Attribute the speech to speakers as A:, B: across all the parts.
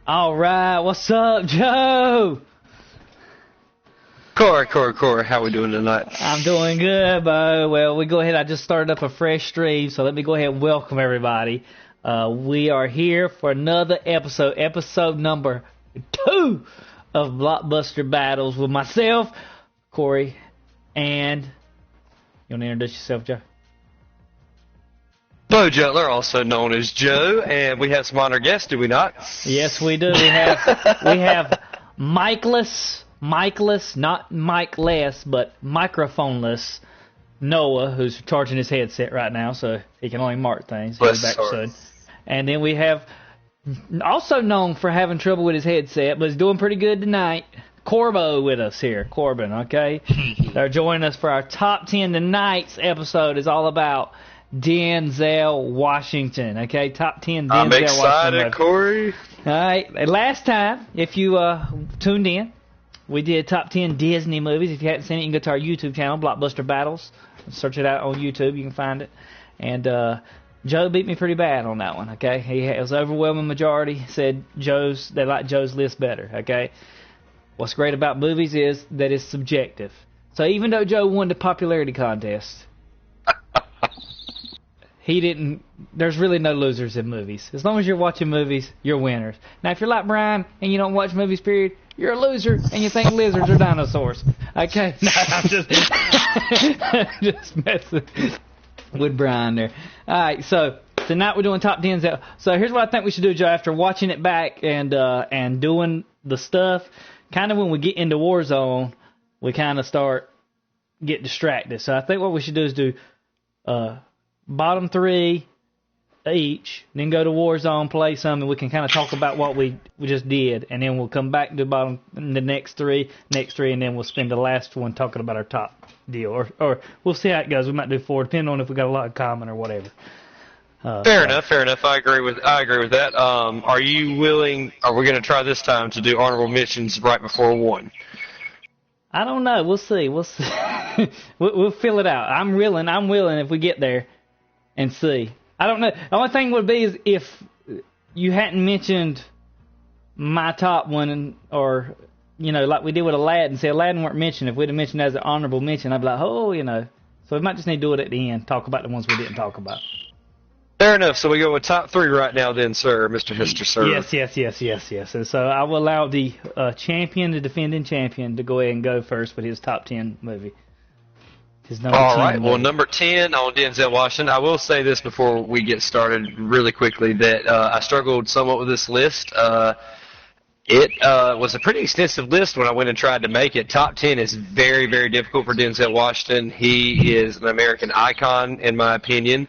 A: All right, what's up, Joe?
B: Corey, how we doing tonight?
A: I'm doing good, Bo. Well, we go ahead. I just started up a fresh stream, so let me go ahead and welcome everybody. We are here for another episode number 2 of Blockbuster Battles with myself, Corey, and you want to introduce yourself, Joe?
B: Bo Jutler, also known as Joe, and we have some honored guests, do we not?
A: Yes, we do. We have Mikeless, not Mike-less, but microphoneless Noah, who's charging his headset right now, so he can only mark things. He'll be back soon. And then we have, also known for having trouble with his headset, but he's doing pretty good tonight, Corbo with us here. Corbin, okay? They're joining us for our top 10. Tonight's episode is all about Denzel Washington, okay? Top 10 Denzel Washington.
B: I'm excited, Corey.
A: All right. Last time, if you tuned in, we did top 10 Disney movies. If you hadn't seen it, you can go to our YouTube channel, Blockbuster Battles. Search it out on YouTube. You can find it. And Joe beat me pretty bad on that one, okay? It was overwhelming majority said they like Joe's list better, okay? What's great about movies is that it's subjective. So even though Joe won the popularity contest, there's really no losers in movies. As long as you're watching movies, you're winners. Now, if you're like Brian and you don't watch movies, period, you're a loser and you think lizards are dinosaurs. Okay? No, I'm just messing with Brian there. All right, so tonight we're doing top 10s. So here's what I think we should do, Joe, after watching it back and doing the stuff. Kind of when we get into Warzone, we kind of get distracted. So I think what we should do is do bottom 3 each, then go to Warzone, play some, and we can kind of talk about what we just did, and then we'll come back to the next three, and then we'll spend the last one talking about our top deal, or we'll see how it goes. We might do 4, depending on if we got a lot of comment or whatever.
B: Fair enough. I agree with that. Are you willing? Are we going to try this time to do honorable mentions right before 1?
A: I don't know. We'll see. We'll fill it out. I'm willing if we get there and see. I don't know. The only thing would be is if you hadn't mentioned my top one, or, like we did with Aladdin. See, Aladdin weren't mentioned. If we'd have mentioned as an honorable mention, I'd be like, So we might just need to do it at the end, talk about the ones we didn't talk about.
B: Fair enough. So we go with top 3 right now then, sir, Mr. Hister, sir.
A: Yes. And so I will allow the defending champion, to go ahead and go first with his top 10 movie.
B: All right. Well, number 10 on Denzel Washington. I will say this before we get started really quickly, that I struggled somewhat with this list. It was a pretty extensive list when I went and tried to make it. Top 10 is very, very difficult for Denzel Washington. He is an American icon, in my opinion.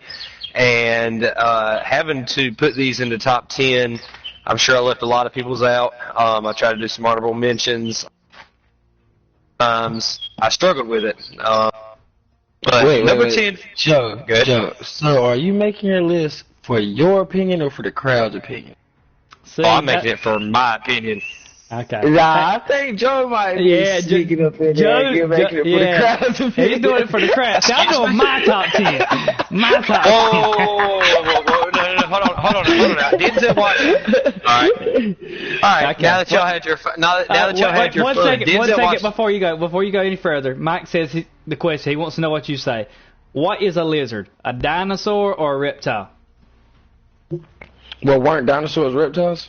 B: And having to put these into top 10, I'm sure I left a lot of people's out. I tried to do some honorable mentions. I struggled with it. But number 10,
C: Joe. So are you making your list for your opinion or for the crowd's opinion?
A: See,
B: I'm making it for my opinion.
A: Okay.
C: Nah, I think Joe might be sneaking up in there and making it for the crowd's opinion.
A: He's doing it for the crowd. See, I'm doing my top 10. My top 10.
B: No, hold on now. Denzel Washington. All right. Okay. Now that y'all had your
A: one
B: fun.
A: Second before you go any further. Mike says the question. He wants to know what you say. What is a lizard? A dinosaur or a reptile?
C: Well, weren't dinosaurs reptiles?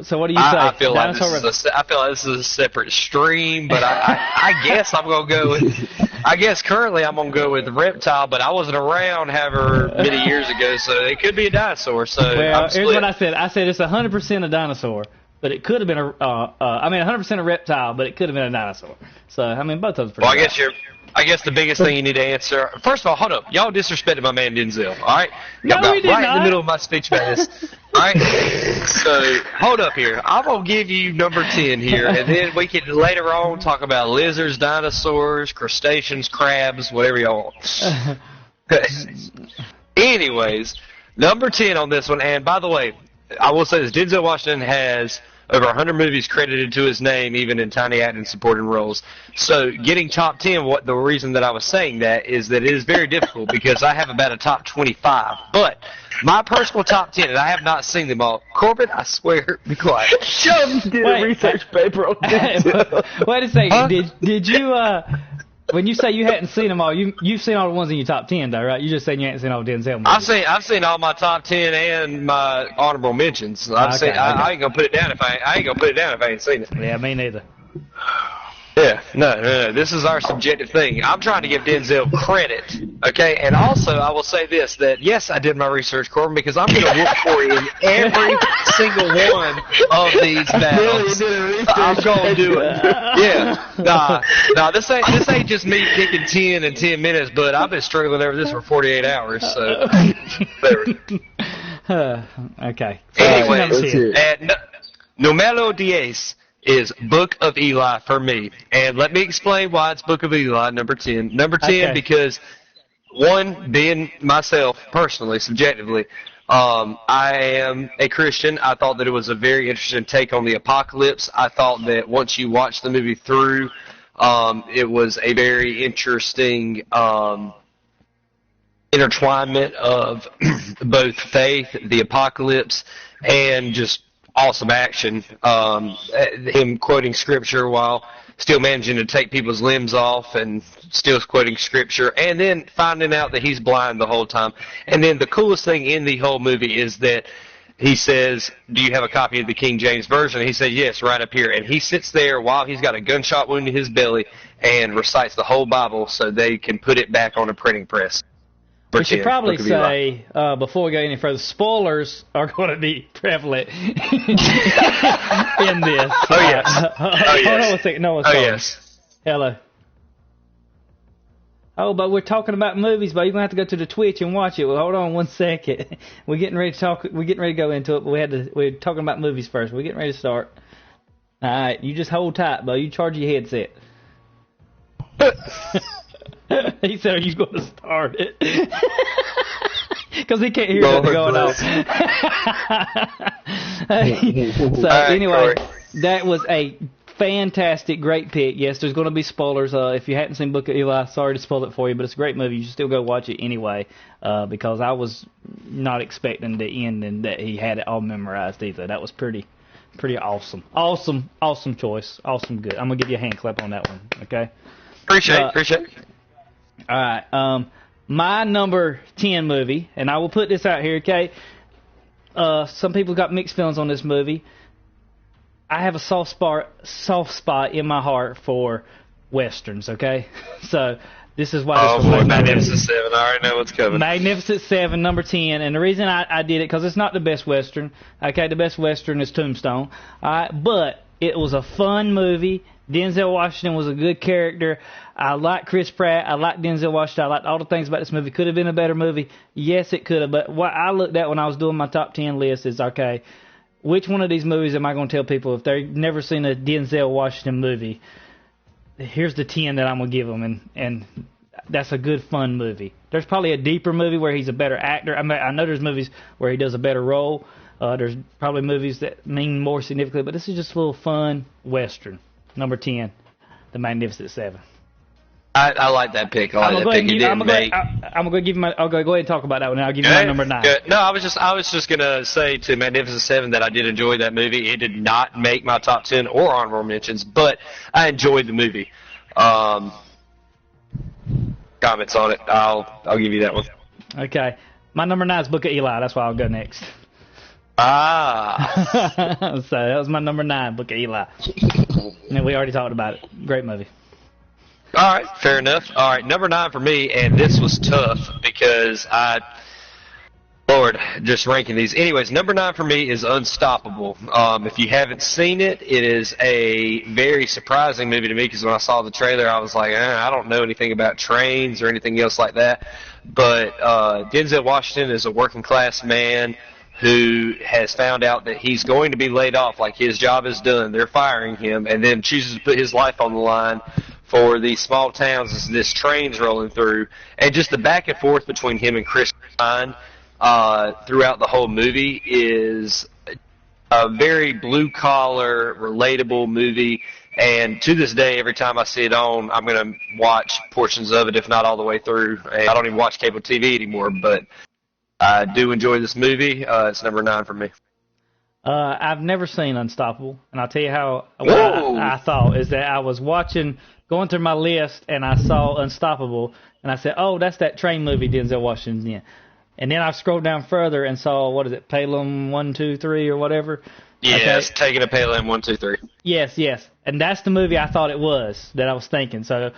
A: So what do you say?
B: I feel like this is a separate stream, but I guess I'm gonna go with. I guess currently I'm gonna go with reptile, but I wasn't around however many years ago, so it could be a dinosaur. So
A: here's what I said. I said it's 100% a dinosaur, but it could have been 100% a reptile, but it could have been a dinosaur. So both of them.
B: Well, I guess the biggest thing you need to answer. First of all, hold up. Y'all disrespected my man Denzel. All right,
A: no,
B: y'all got
A: we did
B: right
A: not.
B: in the middle of my speech about this. All right, so hold up here. I'm gonna give you number 10 here, and then we can later on talk about lizards, dinosaurs, crustaceans, crabs, whatever y'all want. Anyways, number 10 on this one. And by the way, I will say this: Denzel Washington has over 100 movies credited to his name, even in tiny acting supporting roles. So getting top 10, the reason that I was saying that is that it is very difficult because I have about a top 25. But my personal top 10, and I have not seen them all. Corbin, I swear, be quiet.
C: Sheldon did a research paper on Denzel.
A: Wait a second. Huh? Did you, when you say you hadn't seen them all, you've seen all the ones in your top 10, though, right? You just saying you hadn't seen all Denzel movies.
B: I've seen all my top 10 and my honorable mentions. I ain't gonna put it down if I ain't seen it.
A: Yeah, me neither.
B: Yeah, no. This is our subjective thing. I'm trying to give Denzel credit, okay? And also, I will say this, that yes, I did my research, Corbin, because I'm going to look for you in every single one of these battles. I'm going to do it. Yeah. Nah, this ain't just me picking 10 in 10 minutes, but I've been struggling over this for 48 hours, so.
A: Okay.
B: Anyways, numero 10 is Book of Eli for me. And let me explain why it's Book of Eli, number 10. Number 10 because, one, being myself, personally, subjectively, I am a Christian. I thought that it was a very interesting take on the apocalypse. I thought that once you watch the movie through, it was a very interesting intertwinement of both faith, the apocalypse, and just awesome action. Him quoting scripture while still managing to take people's limbs off and still quoting scripture, and then finding out that he's blind the whole time. And then the coolest thing in the whole movie is that he says, "Do you have a copy of the King James Version?" And he said, "Yes, right up here." And he sits there while he's got a gunshot wound to his belly and recites the whole Bible so they can put it back on a printing press.
A: We should probably say, before we go any further, spoilers are going to be prevalent in this.
B: Oh, yes.
A: Hold on a second. No one's
B: calling. Yes.
A: Hello. Oh, but we're talking about movies, but you're going to have to go to the Twitch and watch it. Well, hold on one second. We're getting ready to talk. We're getting ready to go into it, but we're talking about movies first. We're getting ready to start. All right. You just hold tight, Bo. You charge your headset. He said, "Are you going to start it?" Because he can't hear what's going on. So anyway, that was a fantastic, great pick. Yes, there's going to be spoilers. If you hadn't seen Book of Eli, sorry to spoil it for you, but it's a great movie. You should still go watch it anyway, because I was not expecting the ending that he had it all memorized either. That was pretty awesome. Awesome choice. Awesome good. I'm going to give you a hand clap on that one, okay?
B: Appreciate it.
A: All right. My number 10 movie, and I will put this out here, okay? Some people got mixed feelings on this movie. I have a soft spot in my heart for westerns, okay? So this is why this was
B: Magnificent 7. I already know what's coming.
A: Magnificent 7, number 10. And the reason I did it, because it's not the best western. Okay, the best western is Tombstone. All right, but it was a fun movie. Denzel Washington was a good character. I like Chris Pratt. I like Denzel Washington. I liked all the things about this movie. Could have been a better movie. Yes, it could have. But what I looked at when I was doing my top 10 list is, okay, which one of these movies am I going to tell people if they've never seen a Denzel Washington movie? Here's the 10 that I'm going to give them, and that's a good, fun movie. There's probably a deeper movie where he's a better actor. I know there's movies where he does a better role. There's probably movies that mean more significantly, but this is just a little fun western. Number 10, The Magnificent 7.
B: I like that pick. I like that pick.
A: I'm gonna go give my. I'll go ahead and talk about that one. I'll give you my number 9.
B: Good. No, I was just gonna say to Magnificent 7 that I did enjoy that movie. It did not make my top 10 or honorable mentions, but I enjoyed the movie. Comments on it? I'll give you that one.
A: Okay, my number 9 is Book of Eli. That's why I'll go next.
B: So
A: that was my number 9, Book of Eli. And we already talked about it. Great movie.
B: All right, fair enough. All right, number 9 for me, and this was tough because Lord, just ranking these. Anyways, number 9 for me is Unstoppable. If you haven't seen it, it is a very surprising movie to me because when I saw the trailer, I was like, I don't know anything about trains or anything else like that. But Denzel Washington is a working class man who has found out that he's going to be laid off, like his job is done, they're firing him, and then chooses to put his life on the line for these small towns as this train's rolling through, and just the back and forth between him and Chris Pine throughout the whole movie is a very blue-collar, relatable movie. And to this day, every time I see it on, I'm going to watch portions of it, if not all the way through. And I don't even watch cable TV anymore, but I do enjoy this movie. It's number 9 for me.
A: I've never seen Unstoppable, and I'll tell you how what I thought is that I was going through my list, and I saw Unstoppable, and I said, oh, that's that train movie Denzel Washington's in. And then I scrolled down further and saw, what is it, Pelham 1, 2, 3 or whatever?
B: Yes, okay. Taking a Pelham 1, 2, 3.
A: Yes. And that's the movie I thought it was that I was thinking. So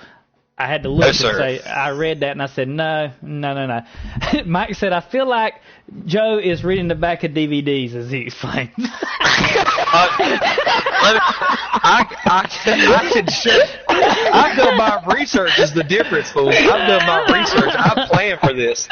A: I had to look and say, I read that and I said, no. Mike said, I feel like Joe is reading the back of DVDs as he explains.
B: I've done my research is the difference, fool. I've done my research. I'm planning for this.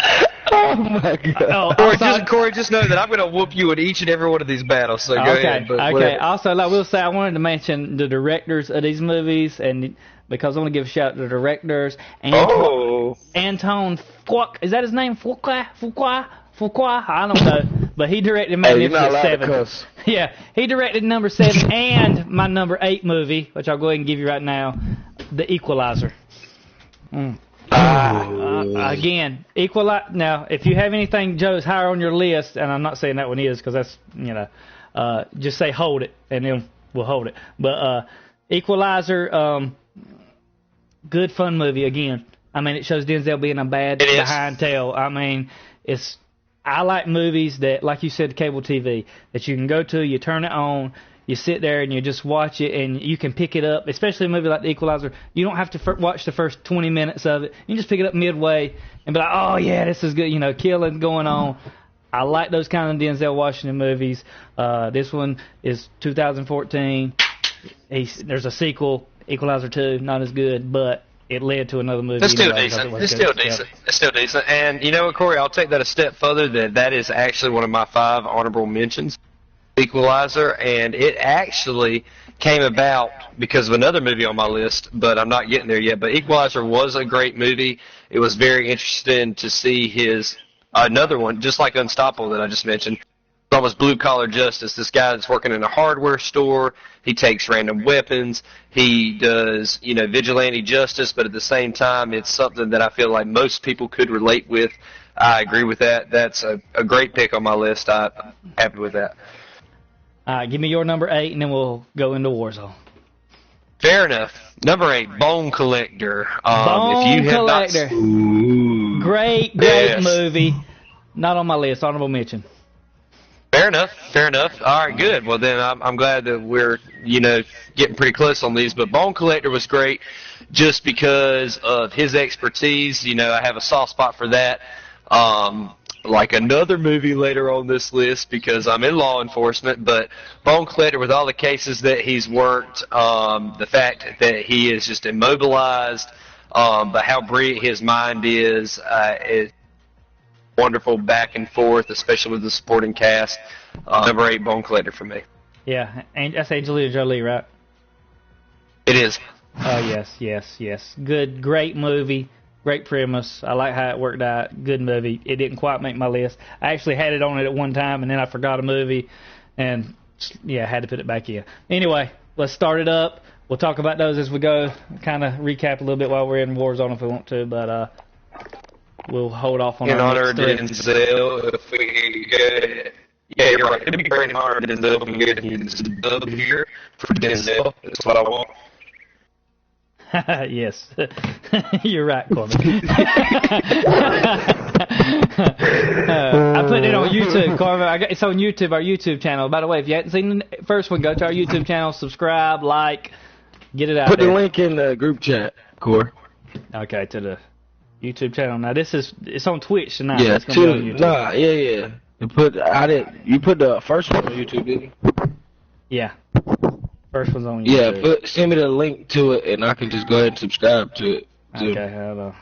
C: Oh, my God.
B: Corey, just know that I'm going to whoop you in each and every one of these battles, so go ahead.
A: Okay. Also, I will say I wanted to mention the directors of these movies, and because I want to give a shout out to the directors. Anton Fuqua, is that his name? Fuqua? I don't know. But he directed Magnificent Seven. Yeah, he directed number 7 and my number 8 movie, which I'll go ahead and give you right now, The Equalizer. Again, Now, if you have anything, Joe's higher on your list, and I'm not saying that one is because that's, just say hold it, and then we'll hold it. But Equalizer, good fun movie again. I mean, it shows Denzel being a bad behind tail. I mean, I like movies that, like you said, cable TV, that you can go to, you turn it on, you sit there and you just watch it, and you can pick it up, especially a movie like The Equalizer. You don't have to watch the first 20 minutes of it. You can just pick it up midway and be like, oh, yeah, this is good, killing going on. I like those kind of Denzel Washington movies. This one is 2014. There's a sequel, Equalizer 2, not as good, but it led to another movie.
B: It's still decent. It's still decent. And you know what, Corey? I'll take that a step further. That is actually one of my 5 honorable mentions, Equalizer, and it actually came about because of another movie on my list, but I'm not getting there yet. But Equalizer was a great movie. It was very interesting to see another one, just like Unstoppable that I just mentioned. Almost blue-collar justice. This guy that's working in a hardware store. He takes random weapons. He does, vigilante justice, but at the same time, it's something that I feel like most people could relate with. I agree with that. That's a great pick on my list. I'm happy with that.
A: All right, give me your number 8, and then we'll go into Warzone.
B: Fair enough. Number 8, Bone Collector.
A: Bone Collector. Great movie. Not on my list. Honorable mention.
B: Fair enough. All right, good. Well, then I'm glad that we're, getting pretty close on these. But Bone Collector was great just because of his expertise. I have a soft spot for that. Like another movie later on this list because I'm in law enforcement, but Bone Collector, with all the cases that he's worked, the fact that he is just immobilized, but how brilliant his mind is wonderful back and forth, especially with the supporting cast. Number 8, Bone Collector for me.
A: Yeah, and that's Angelina Jolie, right?
B: It is.
A: Oh, yes. Great movie, great premise. I like how it worked out. Good movie. It didn't quite make my list. I actually had it on it at one time, and then I forgot a movie, and, had to put it back in. Anyway, let's start it up. We'll talk about those as we go, kind of recap a little bit while we're in Warzone if we want to, but we'll hold off on our next 3.
B: Denzel, if we get... Yeah, you're right. It'd be great in honor of Denzel if we can get his dub here for Denzel. That's what I want.
A: Yes. You're right, Corbin. I put it on YouTube, Corbin. It's on YouTube, our YouTube channel. By the way, if you haven't seen the first one, go to our YouTube channel, subscribe, like, get it out there.
C: Put the link in the group chat, Cor.
A: Okay, to the YouTube channel. Now, it's on Twitch tonight.
C: Yeah, yeah. You put the first one on YouTube, didn't you?
A: Yeah. First one's on YouTube.
C: Yeah, send me the link to it, and I can just go ahead and subscribe to it. Too.
A: Okay, hold on.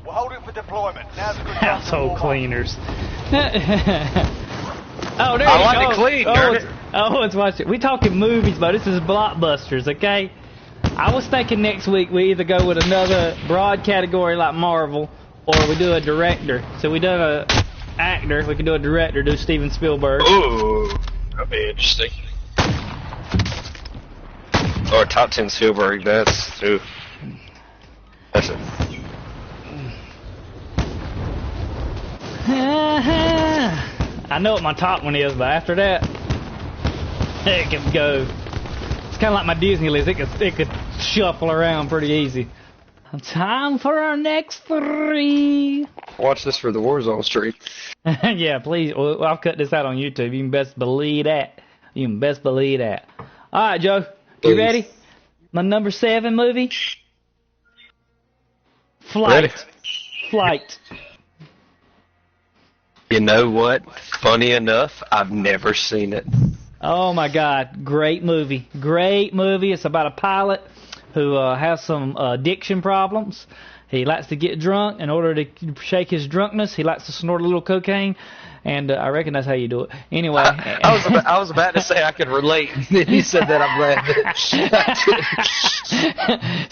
D: We're holding for deployment. Now's a good
A: household cleaners. Oh, there
B: I like to clean,
A: let's watch it. We talking movies, but this is blockbusters, okay? I was thinking next week we either go with another broad category like Marvel, or we do a director. So we done a actor, we can do a director, do Steven Spielberg.
B: Ooh. That'll be interesting. Or top 10 Spielberg. That's it.
A: I know what my top one is, but after that, it could go. It's kind of like my Disney list. It could shuffle around pretty easy. Time for our next 3.
B: Watch this for the Warzone stream.
A: Yeah, please. Well, I'll cut this out on YouTube. You can best believe that. You can best believe that. All right, Joe.
B: Please.
A: You ready? My number 7 movie? Flight.
B: Ready.
A: Flight.
B: You know what? Funny enough, I've never seen it.
A: Oh, my God. Great movie. Great movie. It's about a pilot who has some addiction problems. He likes to get drunk. In order to shake his drunkenness, he likes to snort a little cocaine. And I reckon that's how you do it. Anyway.
B: I was about to say I could relate. Then you said that, I'm glad.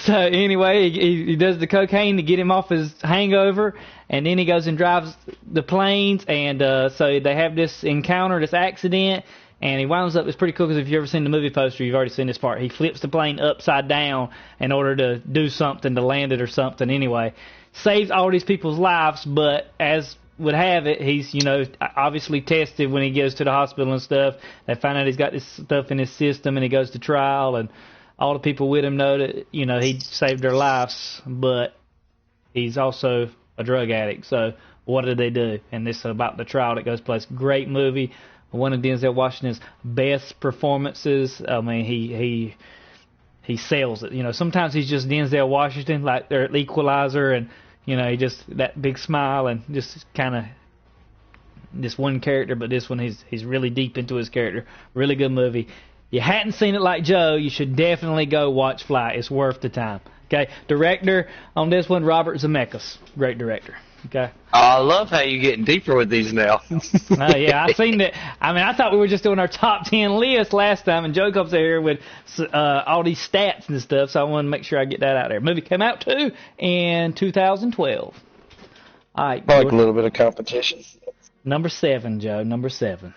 A: So anyway, he does the cocaine to get him off his hangover. And then he goes and drives the planes. And so they have this encounter, this accident. And he winds up, it's pretty cool because if you've ever seen the movie poster, you've already seen this part. He flips the plane upside down in order to do something, to land it or something anyway. Saves all these people's lives, but as would have it, he's, obviously tested when he goes to the hospital and stuff. They find out he's got this stuff in his system and he goes to trial and all the people with him know that, he saved their lives, but he's also a drug addict. So what did they do? And this is about the trial that goes place. Great movie. One of Denzel Washington's best performances. I mean, he sells it. Sometimes he's just Denzel Washington, like the Equalizer, and he just that big smile and just kind of this one character. But this one, he's really deep into his character. Really good movie. You hadn't seen it like Joe, you should definitely go watch Fly. It's worth the time. Okay, director on this one, Robert Zemeckis, great director. Okay.
B: I love how you get deeper with these now.
A: Yeah, I've seen that. I mean, I thought we were just doing our top 10 list last time, and Joe comes here with all these stats and stuff, so I want to make sure I get that out there. Movie came out, too, in 2012. All right.
B: I like a little bit of competition.
A: Number 7, Joe, number 7.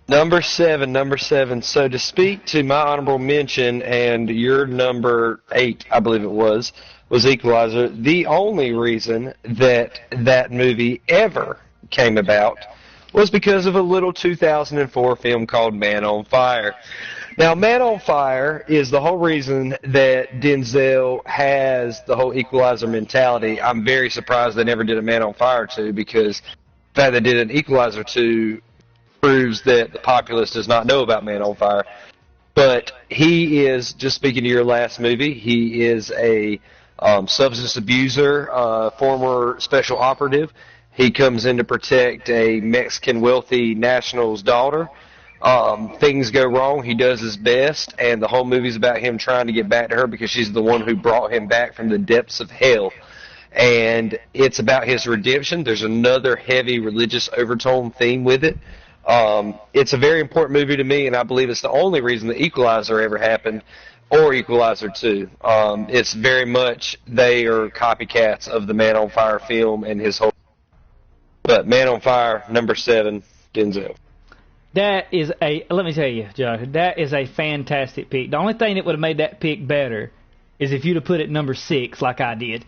B: Number seven. So to speak to my honorable mention and your number 8, I believe it was Equalizer, the only reason that movie ever came about was because of a little 2004 film called Man on Fire. Now, Man on Fire is the whole reason that Denzel has the whole Equalizer mentality. I'm very surprised they never did a Man on Fire 2 because the fact they did an Equalizer 2 proves that the populace does not know about Man on Fire. But he is, just speaking to your last movie, he is a substance abuser, former special operative. He comes in to protect a Mexican wealthy national's daughter. Things go wrong. He does his best, and the whole movie's about him trying to get back to her because she's the one who brought him back from the depths of hell. And it's about his redemption. There's another heavy religious overtone theme with it. It's a very important movie to me, and I believe it's the only reason the Equalizer ever happened, or Equalizer 2. It's very much they are copycats of the Man on Fire film and his whole. But Man on Fire, number 7, Denzel.
A: Let me tell you, Joe, that is a fantastic pick. The only thing that would have made that pick better is if you'd have put it number 6 like I did.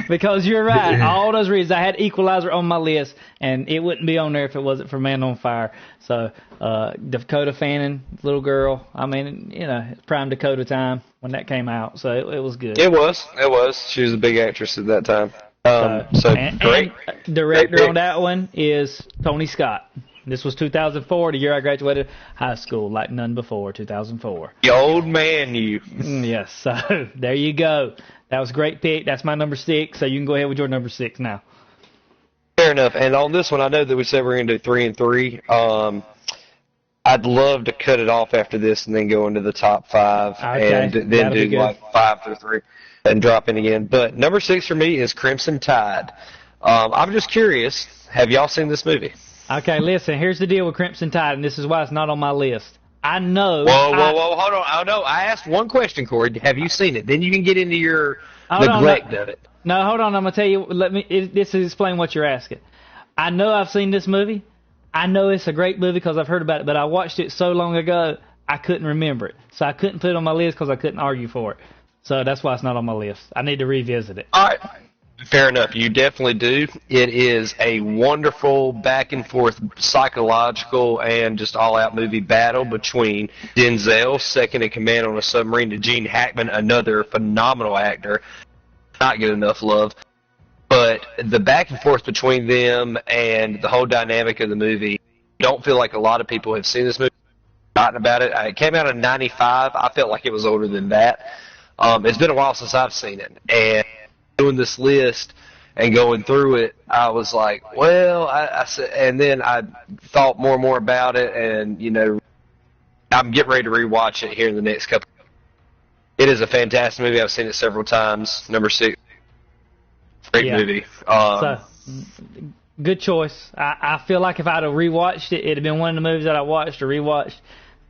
A: Because you're right, all those reasons. I had Equalizer on my list, and it wouldn't be on there if it wasn't for Man on Fire. So Dakota Fanning, little girl, I mean, it's prime Dakota time when that came out, so it was good.
B: It was. She was a big actress at that time. Great.
A: And director on that one is Tony Scott. This was 2004, the year I graduated high school, like none before, 2004.
B: The old man, you.
A: Yes, so there you go. That was a great pick. That's my number 6, so you can go ahead with your number 6 now.
B: Fair enough. And on this one, I know that we said we're going to do 3 and 3. I'd love to cut it off after this and then go into the top 5 and then do like 5 through 3 and drop in again. But number 6 for me is Crimson Tide. I'm just curious, have y'all seen this movie?
A: Okay, listen, here's the deal with Crimson Tide, and this is why it's not on my list. I know...
B: Whoa, hold on. Oh, no, I asked one question, Corey. Have you seen it? Then you can get into your neglect of it.
A: No, hold on, I'm going to tell you... This is explain what you're asking. I know I've seen this movie. I know it's a great movie because I've heard about it, but I watched it so long ago, I couldn't remember it. So I couldn't put it on my list because I couldn't argue for it. So that's why it's not on my list. I need to revisit it.
B: All right. Fair enough. You definitely do. It is a wonderful back-and-forth psychological and just all-out movie battle between Denzel, second-in-command on a submarine, to Gene Hackman, another phenomenal actor, not get enough love. But the back-and-forth between them and the whole dynamic of the movie, I don't feel like a lot of people have seen this movie, forgotten about it. It came out in 95. I felt like it was older than that. It's been a while since I've seen it, and doing this list and going through it, I was like, well, I said, and then I thought more and more about it, and I'm getting ready to rewatch it here in the next couple. It is a fantastic movie. I've seen it several times. Number 6, great movie.
A: So, good choice. I feel like if I'd have rewatched it, it'd have been one of the movies that I watched or rewatched.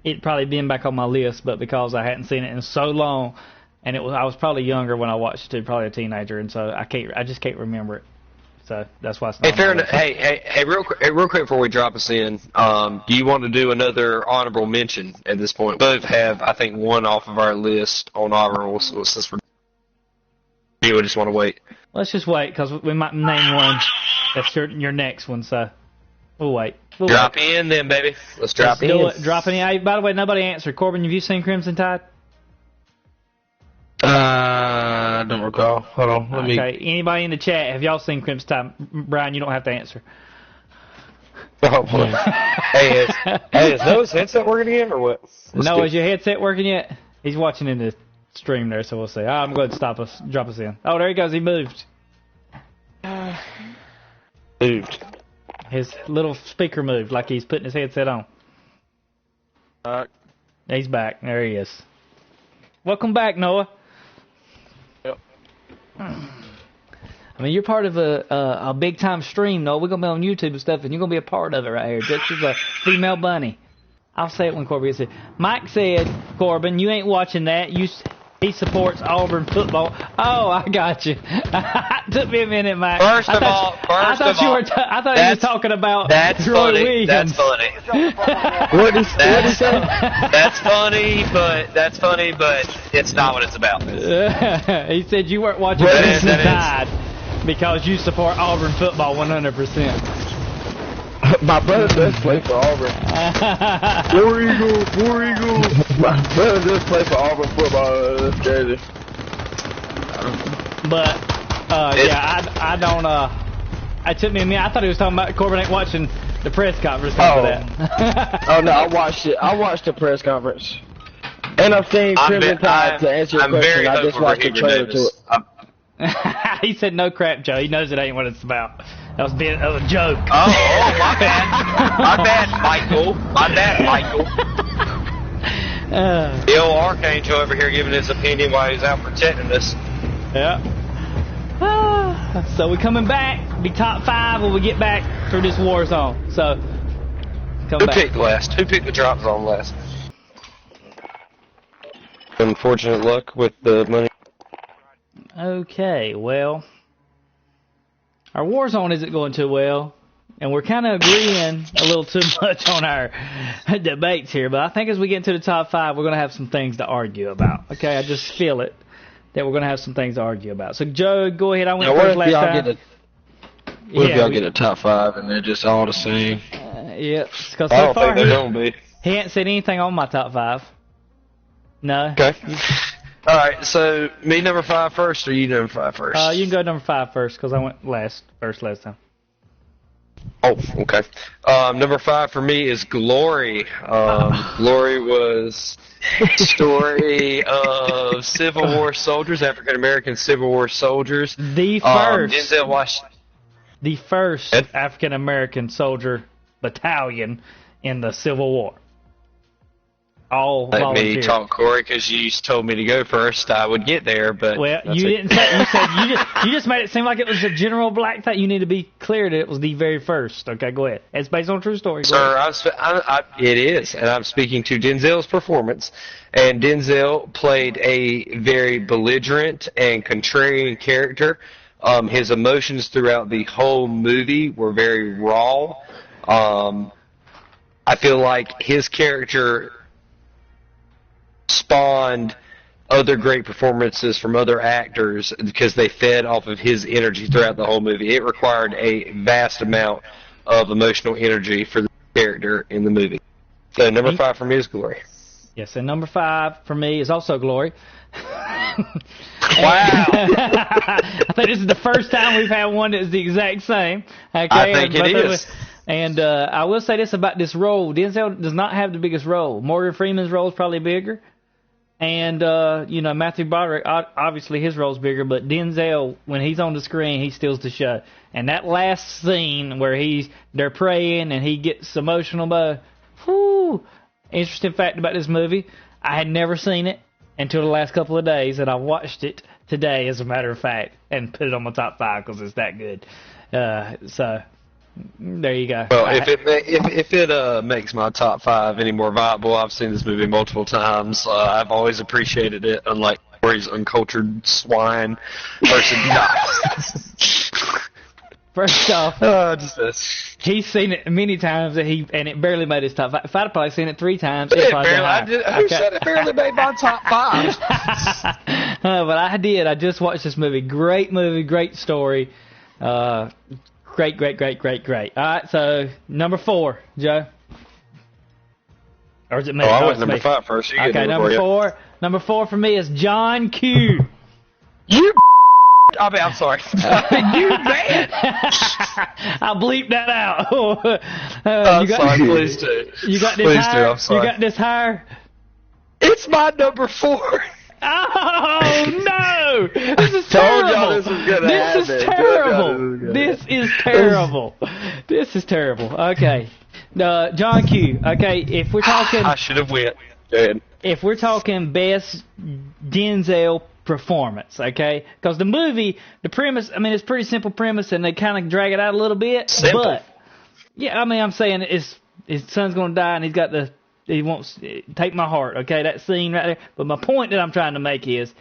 A: It'd probably been back on my list, but because I hadn't seen it in so long. And I was probably younger when I watched it, probably a teenager, and so I just can't remember it. So that's why it's not.
B: Hey, fair enough. Hey, real quick before we drop us in, do you want to do another honorable mention at this point? Both have, I think, one off of our list on honorable, since we're. You just want to wait?
A: Let's just wait because we might name one. That's your next one, so we'll wait.
B: Drop in then, baby. Let's drop in.
A: Do it. Drop in. By the way, nobody answered. Corbin, have you seen Crimson Tide?
C: I don't recall. Hold on. Let me.
A: Okay. Anybody in the chat, have y'all seen Crimson Tide? Brian, you don't have to answer.
C: Oh, boy.
B: Hey, is Noah's headset working again or what?
A: Is your headset working yet? He's watching in the stream there, so we'll see. I'm going to drop us in. Oh, there he goes. He moved. His little speaker moved like he's putting his headset on. He's back. There he is. Welcome back, Noah. I mean, you're part of a big-time stream, Noah. We're going to be on YouTube and stuff, and you're going to be a part of it right here. Just as a female bunny. I'll say it when Corbin gets it. Mike said, Corbin, you ain't watching that. He supports Auburn football. Oh, I got you. It took me a minute, Mike.
B: I thought you
A: were talking about
B: Troy funny.
A: Williams.
B: That's funny.
C: What did he say?
B: That's funny, but it's not what it's about.
A: He said you weren't watching Crimson Tide because you support Auburn football 100%.
C: My brother does play for Auburn. War Eagle. My brother does play for Auburn football. That's crazy.
A: But, I don't, it took me a minute. I thought he was talking about Corbin ain't watching the press conference for that.
C: Oh, no, I watched it. I watched the press conference. And I've seen Crimson Tide. To answer your question, I just watched the trailer to it.
A: He said no crap, Joe. He knows it ain't what it's about. That was a joke.
B: Oh, my bad. My bad, Michael. The old Archangel over here giving his opinion while he's out protecting us.
A: Yeah. So we're coming back. Be top 5 when we get back through this war zone. So,
B: Who picked last? Who picked the drop zone last? Unfortunate luck with the money.
A: Okay, well, our war zone isn't going too well, and we're kind of agreeing a little too much on our debates here, but I think as we get into the top 5, we're going to have some things to argue about. Okay, I just feel it, that we're going to have some things to argue about. So, Joe, go ahead. I went first last time.
C: What if y'all get a top 5 and they're just all the same?
A: Yeah, because
B: I don't think they're going to be.
A: He ain't said anything on my top 5. No.
B: Okay. All right, so me number 5 first, or you number 5 first?
A: You can go number 5 first, because I went first last time.
B: Oh, okay. Number 5 for me is Glory. Glory was a story of Civil War soldiers, African American Civil War soldiers.
A: The first.
B: Denzel Washington.
A: The first African American soldier battalion in the Civil War. All
B: Let
A: volunteer.
B: me talk, Corey, because you told me to go first. I would get there, but
A: you didn't say. You said you just made it seem like it was a general black thing. You need to be clear that it was the very first. Okay, go ahead. It's based on a true story.
B: Sir, it is, and I'm speaking to Denzel's performance. And Denzel played a very belligerent and contrarian character His emotions throughout the whole movie were very raw. I feel like his character spawned other great performances from other actors because they fed off of his energy throughout the whole movie. It required a vast amount of emotional energy for the character in the movie. So number 5 for me is Glory.
A: Yes, and number 5 for me is also Glory.
B: Wow.
A: I think this is the first time we've had one that's the exact same. Okay?
B: I think it is.
A: And I will say this about this role. Denzel does not have the biggest role. Morgan Freeman's role is probably bigger. And, Matthew Broderick, obviously his role's bigger, but Denzel, when he's on the screen, he steals the show. And that last scene where they're praying and he gets emotional about, interesting fact about this movie, I had never seen it until the last couple of days, and I watched it today, as a matter of fact, and put it on my top 5 because it's that good. So there you go.
B: Well, if it makes my top 5 any more viable, I've seen this movie multiple times. I've always appreciated it, unlike Corey's uncultured swine person.
A: First off, he's seen it many times, and it barely made his top 5. If I'd probably seen it 3 times,
B: who said it barely made my top 5?
A: But I did. I just watched this movie. Great movie, great story. Great. All right, so number 4, Joe. Or is it me?
B: I went number 5 first.
A: Okay, number 4. Number 4 for me is John Q.
B: You I'm sorry. You man.
A: I bleeped that out.
B: Sorry, please do.
A: You got this higher? I'm sorry. You got this higher?
B: It's my number 4.
A: Oh, no! This is terrible! This is terrible! This is terrible. Okay. John Q. Okay, if we're talking...
B: I should have went. Go ahead.
A: If we're talking best Denzel performance, okay? Because the movie, the premise, it's a pretty simple premise, and they kind of drag it out a little bit.
B: Simple.
A: But, yeah, I'm saying his son's going to die, and he wants take my heart, okay? That scene right there. But my point that I'm trying to make is,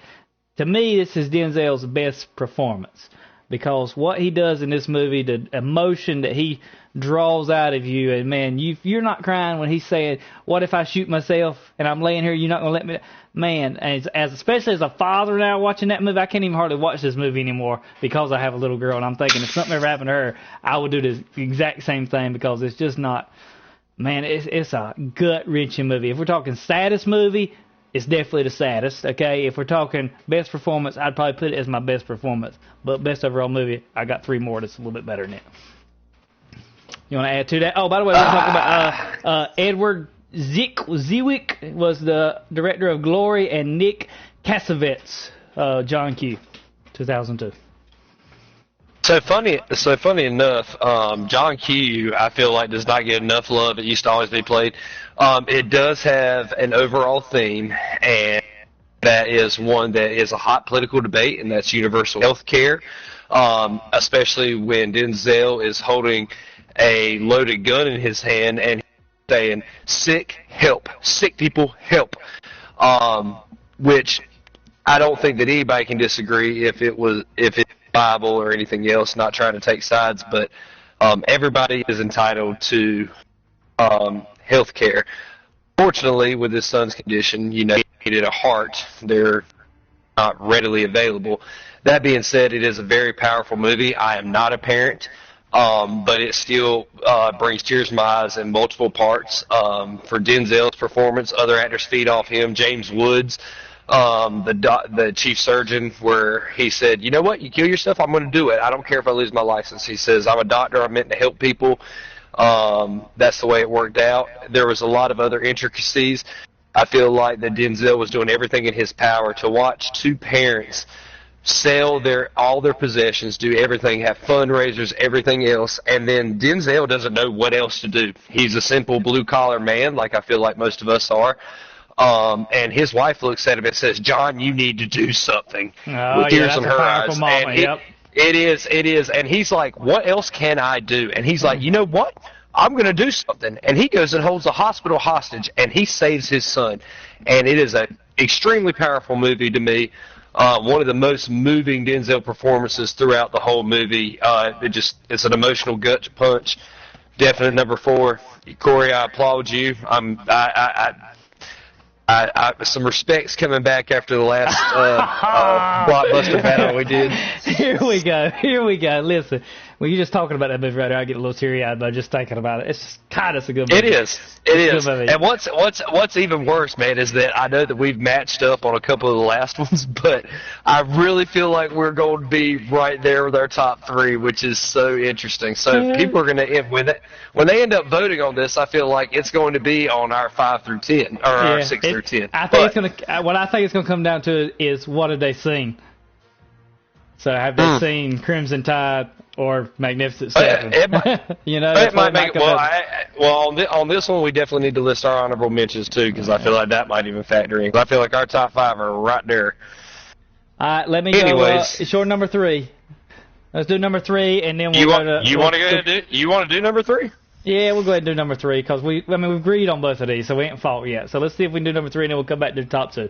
A: to me, this is Denzel's best performance. Because what he does in this movie, the emotion that he draws out of you, and man, you're not crying when he's saying, "What if I shoot myself and I'm laying here? You're not gonna let me." Man, as especially as a father now watching that movie, I can't even hardly watch this movie anymore because I have a little girl, and I'm thinking if something ever happened to her, I would do the exact same thing because it's just not. Man, it's a gut-wrenching movie. If we're talking saddest movie, it's definitely the saddest, okay? If we're talking best performance, I'd probably put it as my best performance. But best overall movie, I got 3 more that's a little bit better than it. You want to add to that? Oh, by the way, we're talking about Edward Zwick was the director of Glory, and Nick Cassavetes, John Q, 2002.
B: So funny enough, John Q, I feel like does not get enough love. It used to always be played. It does have an overall theme, and that is one that is a hot political debate, and that's universal health care, especially when Denzel is holding a loaded gun in his hand and saying, "Sick, help. Sick people, help." Which I don't think that anybody can disagree if it's Bible or anything else, not trying to take sides, but everybody is entitled to health care. Fortunately, with his son's condition, he needed a heart. They're not readily available. That being said, it is a very powerful movie. I am not a parent, but it still brings tears to my eyes in multiple parts. For Denzel's performance, other actors feed off him. James Woods, the chief surgeon, where he said, "You know what? You kill yourself, I'm going to do it. I don't care if I lose my license." He says, "I'm a doctor. I'm meant to help people." That's the way it worked out. There was a lot of other intricacies. I feel like that Denzel was doing everything in his power to watch 2 parents sell all their possessions, do everything, have fundraisers, everything else, and then Denzel doesn't know what else to do. He's a simple blue-collar man, like I feel like most of us are. And his wife looks at him and says, "John, you need to do something," with tears in her eyes.
A: Mama,
B: and it is. And he's like, "What else can I do?" And he's like, "You know what? I'm going to do something." And he goes and holds a hospital hostage, and he saves his son. And it is an extremely powerful movie to me. One of the most moving Denzel performances throughout the whole movie. It's an emotional gut punch. Definite number 4. Corey, I applaud you. Some respect's coming back after the last blockbuster battle we did.
A: Here we go. Listen, when you're just talking about that movie right there, I get a little teary-eyed by just thinking about it. It's just, God, it's a good movie.
B: It is. And what's even worse, man, is that I know that we've matched up on a couple of the last ones, but I really feel like we're going to be right there with our top 3, which is so interesting. So people are going to, when they end up voting on this, I feel like it's going to be on our 5 through 10, or our 6 through 10.
A: What I think it's going to come down to is what did they sing? So have they seen Crimson Tide or Magnificent Seven?
B: It might make it. On this one, we definitely need to list our honorable mentions too, because I feel like that might even factor in. I feel like our top 5 are right there.
A: All right, let me go. It's your number 3. Let's do number 3, and then we'll go to.
B: You want to do number 3?
A: Yeah, we'll go ahead and do number 3 because we've agreed on both of these, so we ain't fought yet. So let's see if we can do number 3, and then we'll come back to the top 2.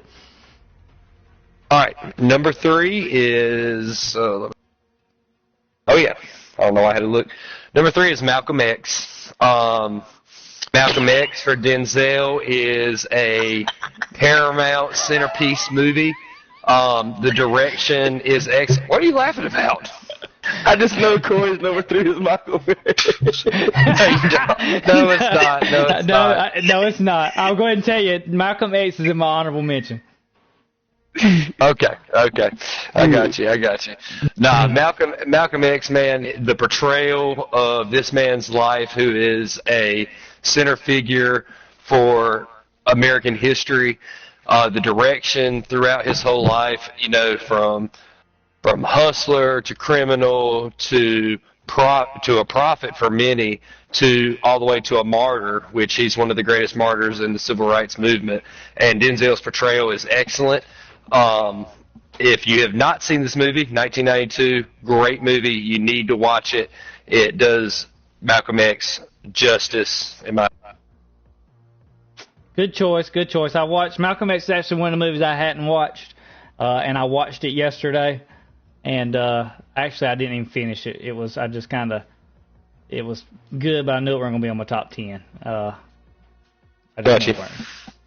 B: All right, number 3 is. I don't know why I had to look. Number 3 is Malcolm X. Malcolm X for Denzel is a Paramount centerpiece movie. The direction is excellent. What are you laughing about?
C: I just know Corey's number 3 is Malcolm X.
B: No, it's not.
A: No, it's not. I'll go ahead and tell you, Malcolm X is in my honorable mention.
B: Okay. I got you. Nah, Malcolm X, man, the portrayal of this man's life, who is a center figure for American history, the direction throughout his whole life, from hustler to criminal to a prophet for many, to all the way to a martyr, which he's one of the greatest martyrs in the civil rights movement. And Denzel's portrayal is excellent. If you have not seen this movie, 1992, great movie. You need to watch it. It does Malcolm X justice in my.
A: Good choice. I watched Malcolm X is actually one of the movies I hadn't watched, and I watched it yesterday. And actually, I didn't even finish it. It was good, but I knew it wasn't going to be on my top 10.
B: Gotcha.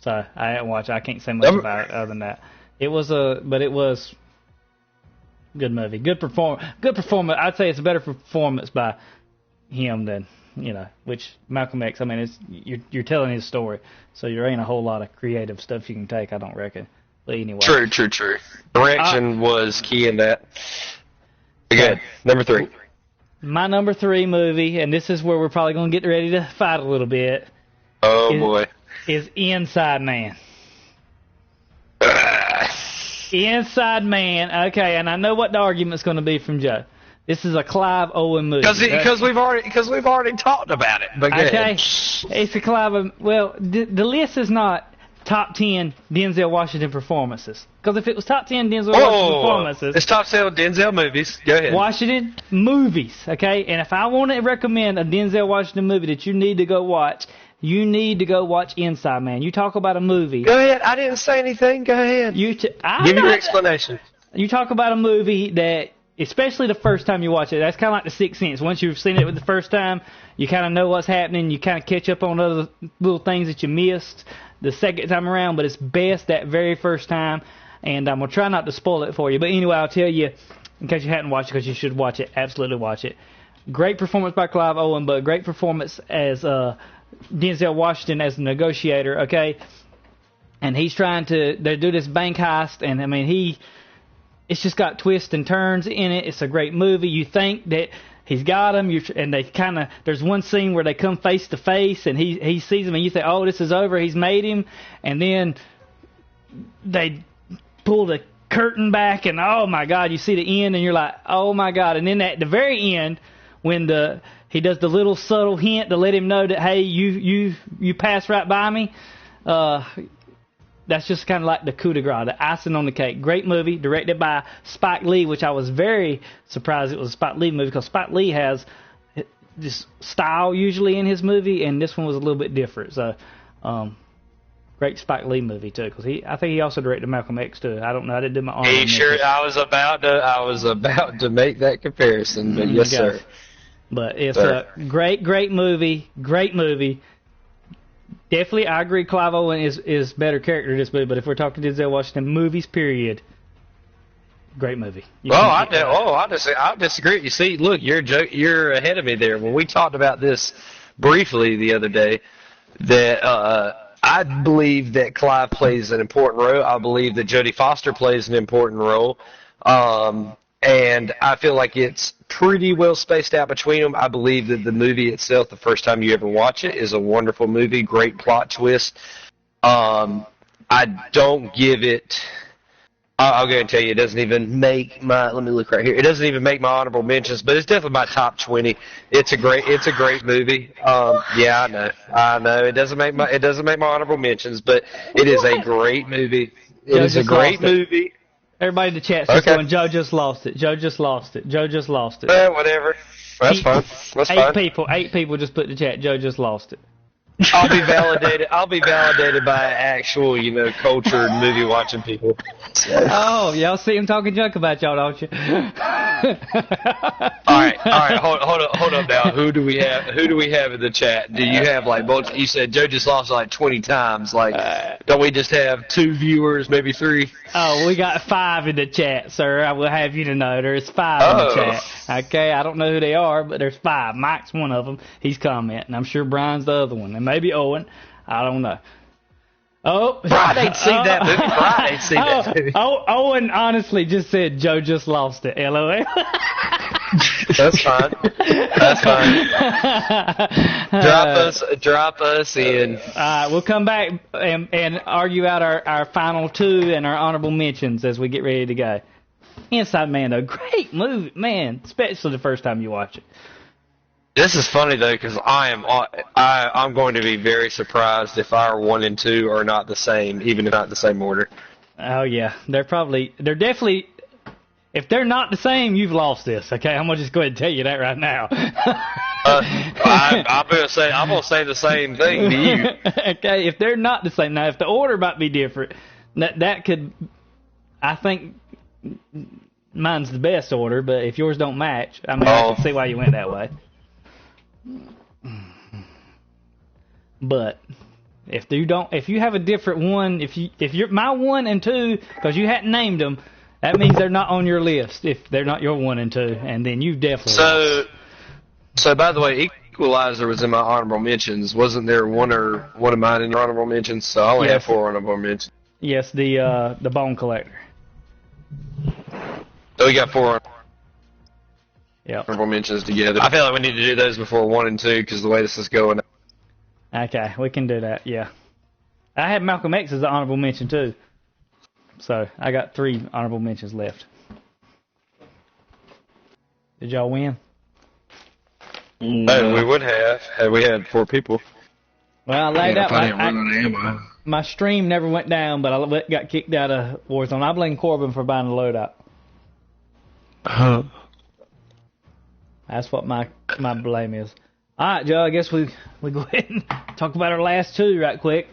A: So I hadn't watched it. I can't say much about it other than that. It was good movie. Good performance. I'd say it's a better performance by him than, which Malcolm X, you're telling his story. So there ain't a whole lot of creative stuff you can take, I don't reckon. But anyway.
B: True. Direction was key in that. Good. Number 3.
A: My number 3 movie, and this is where we're probably going to get ready to fight a little bit.
B: Oh, boy.
A: Is Inside Man. Inside Man. Okay, and I know what the argument's going to be from Joe. This is a Clive Owen movie.
B: Because we've already talked about it. But
A: okay, it's a Clive Owen. Well, the list is not top 10 Denzel Washington performances. Because if it was top 10 Denzel Washington performances,
B: it's top 10 Denzel movies. Go ahead.
A: Washington movies. Okay, and if I want to recommend a Denzel Washington movie that you need to go watch, you need to go watch Inside Man. You talk about a movie.
B: Go ahead. I didn't say anything. Go ahead. Give your explanation.
A: You talk about a movie that, especially the first time you watch it, that's kind of like The Sixth Sense. Once you've seen it the first time, you kind of know what's happening. You kind of catch up on other little things that you missed the second time around, but it's best that very first time. And I'm going to try not to spoil it for you. But anyway, I'll tell you, in case you hadn't watched it, because you should watch it. Absolutely watch it. Great performance by Clive Owen, but great performance as Denzel Washington as the negotiator, okay? And he's trying to do this bank heist, and it's just got twists and turns in it. It's a great movie. You think that he's got him, and they there's one scene where they come face to face, and he sees him, and you think, oh, this is over, he's made him, and then they pull the curtain back, and oh my God, you see the end, and you're like, oh my God, and then at the very end, when he does the little subtle hint to let him know that, hey, you passed right by me. That's just kind of like the coup de grace, the icing on the cake. Great movie, directed by Spike Lee, which I was very surprised it was a Spike Lee movie, because Spike Lee has this style usually in his movie, and this one was a little bit different. So, Great Spike Lee movie too, because I think he also directed Malcolm X too. I don't know. I didn't do my honorable mentions.
B: Sure, I was about to make that comparison, but yes, sir.
A: But it's a great movie. Great movie. Definitely, I agree. Clive Owen is better character in this movie. But if we're talking Denzel Washington movies, period, great movie.
B: I disagree. You see, look, you're ahead of me there. When we talked about this briefly the other day, that I believe that Clive plays an important role. I believe that Jodie Foster plays an important role. And I feel like it's pretty well spaced out between them. I believe that the movie itself, the first time you ever watch it, is a wonderful movie, great plot twist. I don't give it... I'll go ahead and tell you, it doesn't even make my... Let me look right here. It doesn't even make my honorable mentions, but it's definitely my top 20. It's a great movie. Yeah, I know. It doesn't make my honorable mentions, but it is a great movie. It is a great movie.
A: Everybody in the chat is going, Joe just lost it. Joe just lost it. Joe just lost it.
B: Whatever. That's fine. That's fine.
A: Eight people just put in the chat, Joe just lost it.
B: I'll be validated by actual, cultured movie watching people.
A: Oh, y'all see him talking junk about y'all, don't you?
B: All right. Hold up now. Who do we have in the chat? Do you have you said Joe just lost 20 times. Don't we just have 2 viewers, maybe 3?
A: Oh, we got 5 in the chat, sir. I will have you to know there's 5 in the chat. Okay, I don't know who they are, but there's 5. Mike's one of them. He's commenting. I'm sure Brian's the other one, and maybe Owen. I don't know. Oh,
B: Brian ain't seen that movie.
A: Owen honestly just said Joe just lost it. LOL.
B: That's fine. Drop us in.
A: We'll come back and argue out our final 2 and our honorable mentions as we get ready to go. Inside Man, though, great movie, man, especially the first time you watch it.
B: This is funny though, because I'm going to be very surprised if our 1 and 2 are not the same, even if not the same order.
A: Oh yeah, they're definitely. If they're not the same, you've lost this. Okay, I'm gonna just go ahead and tell you that right now.
B: I'm gonna say the same thing to you.
A: Okay, if they're not the same, now if the order might be different, that could. I think mine's the best order, but if yours don't match, I can see why you went that way. But if you have a different one, if you're my 1 and 2, because you hadn't named them, that means they're not on your list. If they're not your 1 and 2, and then you definitely.
B: So by the way, Equalizer was in my honorable mentions. Wasn't there one of mine in your honorable mentions? So I only have 4 honorable mentions.
A: Yes, the Bone Collector.
B: So we got 4.
A: Yep.
B: Honorable mentions together. I feel like we need to do those before 1 and 2 because the way this is going.
A: Okay, we can do that. Yeah, I had Malcolm X as an honorable mention too, so I got 3 honorable mentions left. Did y'all win?
B: No, we would have had we had 4 people.
A: Well, I laid out. My stream never went down, but I got kicked out of Warzone. I blame Corbin for buying the loadout. That's what my blame is. All right, Joe, I guess we go ahead and talk about our last 2 right quick.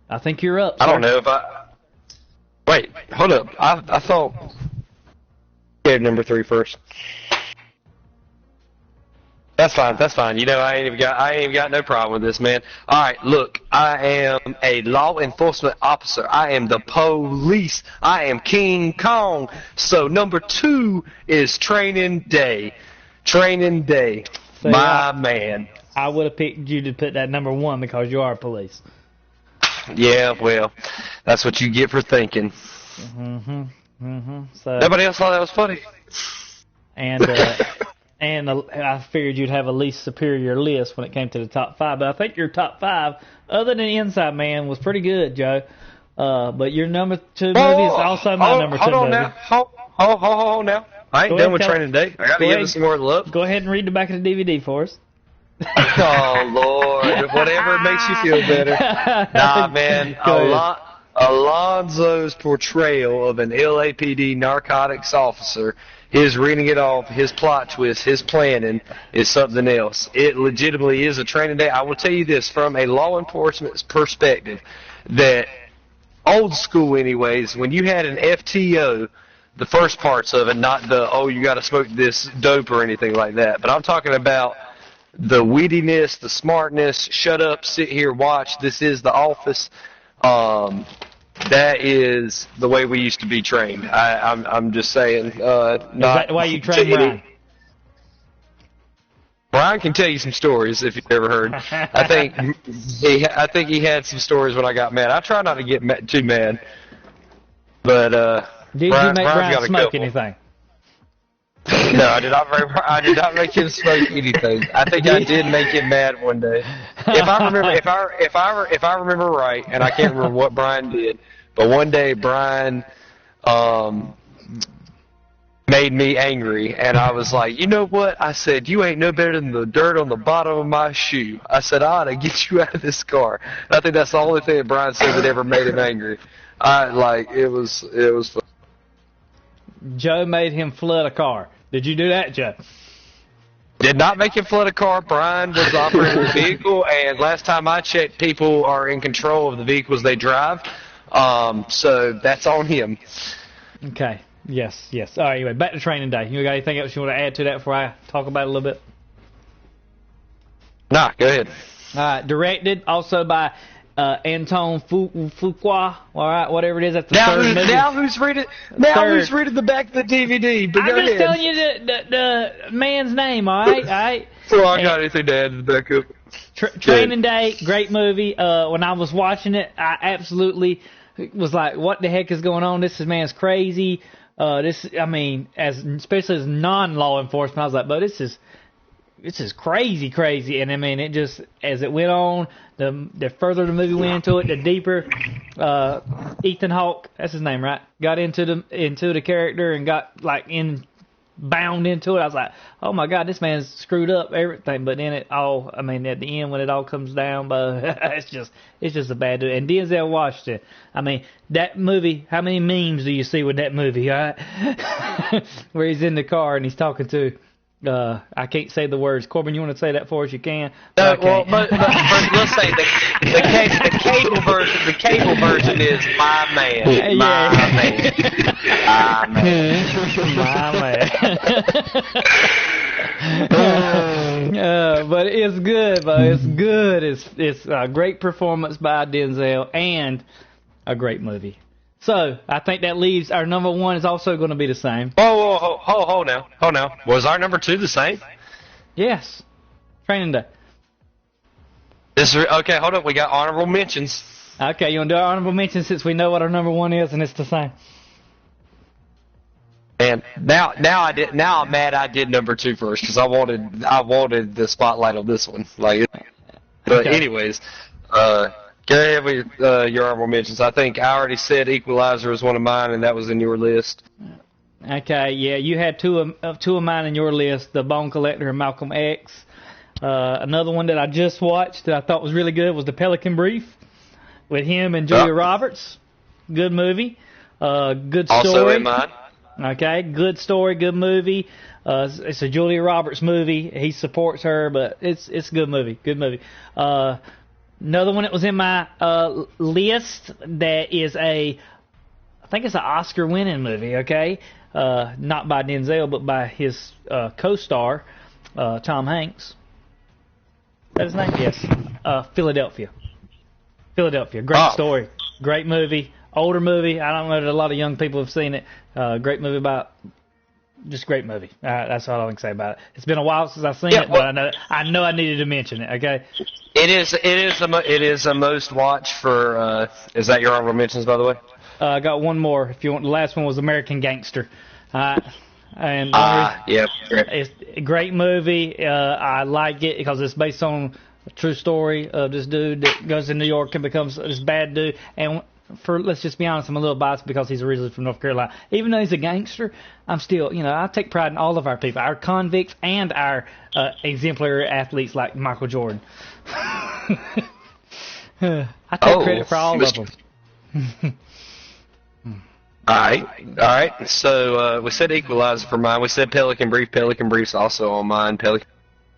A: I think you're up, sir.
B: I don't know if I... Wait, hold up. I thought... Yeah, number 3 first. That's fine. I ain't even got no problem with this, man. All right, look, I am a law enforcement officer. I am the police. I am King Kong. So number 2 is Training Day. Training Day. See, my man.
A: I would have picked you to put that number 1 because you are police.
B: Yeah, well, that's what you get for thinking.
A: So
B: nobody else thought that was funny.
A: And I figured you'd have a least superior list when it came to the top 5. But I think your top 5, other than Inside Man, was pretty good, Joe. But your number 2 movie is also my number 2 movie.
B: Hold on now. I ain't done with Training Day. I got to give it some more love.
A: Go ahead and read the back of the DVD for us.
B: Oh, Lord. Whatever makes you feel better. Nah, man. Alonzo's portrayal of an LAPD narcotics officer his reading it off, his plot twist, his planning is something else. It legitimately is a training day. I will tell you this from a law enforcement perspective, that old school anyways, when you had an FTO, the first parts of it, not the, oh, you got to smoke this dope or anything like that, but I'm talking about the wittiness, the smartness, shut up, sit here, watch, this is the office. That is the way we used to be trained. I'm just saying. Is
A: that the way you train Brian?
B: Brian can tell you some stories if you've ever heard. I think he had some stories when I got mad. I try not to get too mad, but
A: did you make Brian smoke anything?
B: No, I did not make him smoke anything. I think I did make him mad one day. If I remember right, and I can't remember what Brian did, but one day Brian made me angry, and I was like, you know what? I said, you ain't no better than the dirt on the bottom of my shoe. I said, I ought to get you out of this car. And I think that's the only thing that Brian said that ever made him angry. It was fun.
A: Joe made him flood a car. Did you do that, Joe?
B: Did not make him flood a car. Brian was operating the vehicle, and last time I checked, people are in control of the vehicles they drive. So that's on him.
A: Okay. Yes. All right, anyway, back to training day. You got anything else you want to add to that before I talk about it a little bit?
B: Nah, go ahead.
A: All right, directed also by Anton Fuqua, all right, whatever it is. That's the third movie.
B: Now who's reading the back of the DVD? But
A: I'm just telling you the man's name, all right?
B: So I got anything to add to the back up.
A: Training Day, great movie. When I was watching it, I absolutely was like, what the heck is going on? This man's crazy. Especially as non-law enforcement, I was like, but this is crazy. And I mean, it just, as it went on, the further the movie went into it, the deeper Ethan Hawke, that's his name, right? Got into the character and got bound into it. I was like, oh my God, this man's screwed up everything. But then at the end when it all comes down, but it's just a bad dude. And Denzel Washington, I mean, that movie, how many memes do you see with that movie, all right? Where he's in the car and he's talking to, I can't say the words. Corbin, you want to say that for us? You can.
B: But let's say the cable version is my man.
A: But it's good, It's good. It's a great performance by Denzel and a great movie. So, I think that leaves our number one is also going to be the same.
B: Hold now. Was our number two the same?
A: Yes. Training Day.
B: Okay, hold up. We got honorable mentions.
A: Okay, you want to do our honorable mentions since we know what our number one is and it's the same?
B: And now I'm mad I did number two first because I wanted the spotlight on this one. Anyways, go ahead with your honorable mentions. I think I already said Equalizer was one of mine, and that was in your list.
A: Okay, yeah, you had two of mine in your list, The Bone Collector and Malcolm X. Another one that I just watched that I thought was really good was The Pelican Brief with him and Julia Roberts. Good movie. Good story.
B: Also in mine.
A: Okay, good story, good movie. It's a Julia Roberts movie. He supports her, but it's a good movie. Good movie. Another one that was in my list that is I think it's an Oscar-winning movie, okay? Not by Denzel, but by his co-star, Tom Hanks. Is that his name? Yes. Philadelphia. Great story. Great movie. Older movie. I don't know that a lot of young people have seen it. Great movie just great movie. That's all I can say about it. It's been a while since I've seen it, but I know I needed to mention it. Okay.
B: It is a most watch for. Is that your honorable mentions, by the way?
A: I got one more. If you want, the last one was American Gangster. And it's a great movie. I like it because it's based on a true story of this dude that goes to New York and becomes this bad dude. And let's just be honest, I'm a little biased because he's originally from North Carolina. Even though he's a gangster, I'm still, I take pride in all of our people, our convicts and our exemplary athletes like Michael Jordan. I take credit for all of them.
B: All right. So we said Equalizer for mine. We said Pelican Brief. Pelican Brief's also on mine. Pelican,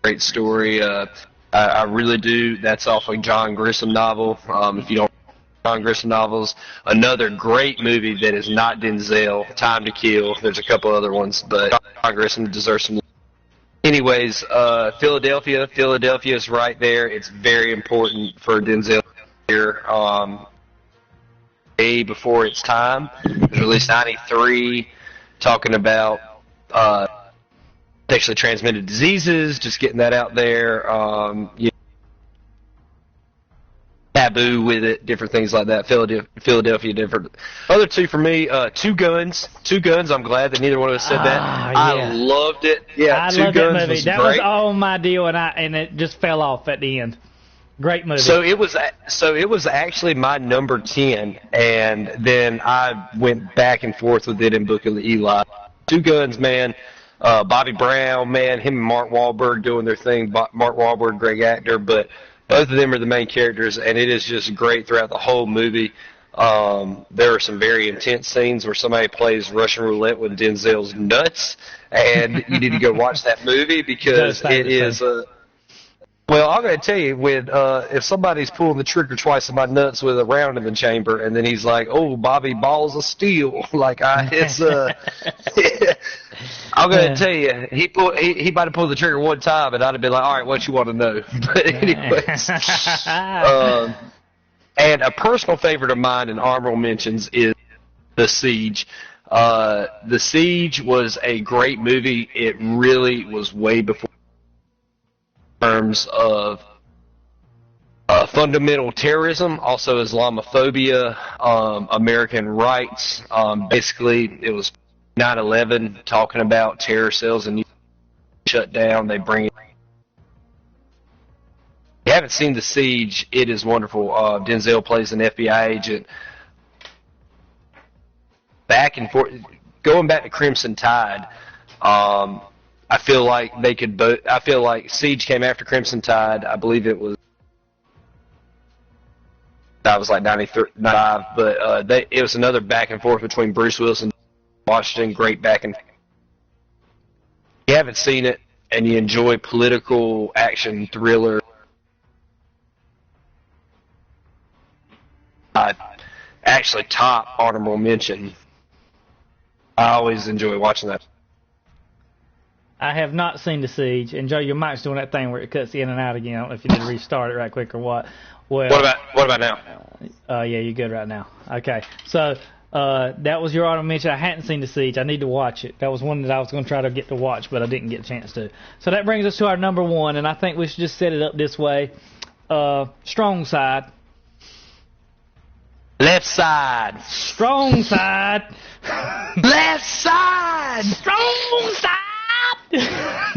B: great story. I really do. That's off a John Grisham novel. If you don't know John Grisham novels, another great movie that is not Denzel, Time to Kill. There's a couple other ones, but John Grisham deserves some. Anyways, Philadelphia. Philadelphia is right there. It's very important for Denzel here. Before its time. It was released in 93, talking about sexually transmitted diseases, just getting that out there. Taboo with it, different things like that. Philadelphia, different. Other two for me, Two Guns. Two Guns, I'm glad that neither one of us said that.
A: Yeah.
B: I loved it. Yeah,
A: I
B: Two
A: loved
B: Guns
A: that movie.
B: was
A: that
B: great.
A: was all my deal, and it just fell off at the end. Great movie.
B: So it was actually my number 10, and then I went back and forth with it in Book of Eli. Two Guns, man. Bobby Brown, man. Him and Mark Wahlberg doing their thing. Mark Wahlberg, great actor, but both of them are the main characters, and it is just great throughout the whole movie. There are some very intense scenes where somebody plays Russian roulette with Denzel's nuts, and you need to go watch that movie because it is. Well, I'm going to tell you, if somebody's pulling the trigger twice in my nuts with a round in the chamber, and then he's like, "Oh, Bobby, balls of steel," I'm going to tell you, he might have pulled the trigger one time, and I'd have been like, "All right, what you want to know?" But anyways, and a personal favorite of mine and honorable mentions is The Siege. The Siege was a great movie. It really was way before. Terms of fundamental terrorism, also Islamophobia, American rights. Basically, it was 9/11 talking about terror cells and shut down. They bring it. If you haven't seen The Siege, it is wonderful. Denzel plays an FBI agent. Back and forth, going back to Crimson Tide. I feel like they could both. I feel like Siege came after Crimson Tide. I believe it was. That was like 93, 95, but it was another back and forth between Bruce Willis and Washington. Great back and forth. If you haven't seen it and you enjoy political action thriller, actually top honorable mention. I always enjoy watching that.
A: I have not seen The Siege, and Joe, your mic's doing that thing where it cuts in and out again. I don't know if you need to restart it right quick or what. Well,
B: what about now?
A: Yeah, you're good right now. Okay, so that was your honorable mention. I hadn't seen The Siege. I need to watch it. That was one that I was going to try to get to watch, but I didn't get a chance to. So that brings us to our number one, and I think we should just set it up this way. Strong side.
B: Left side.
A: Strong side.
B: Left side.
A: Strong side.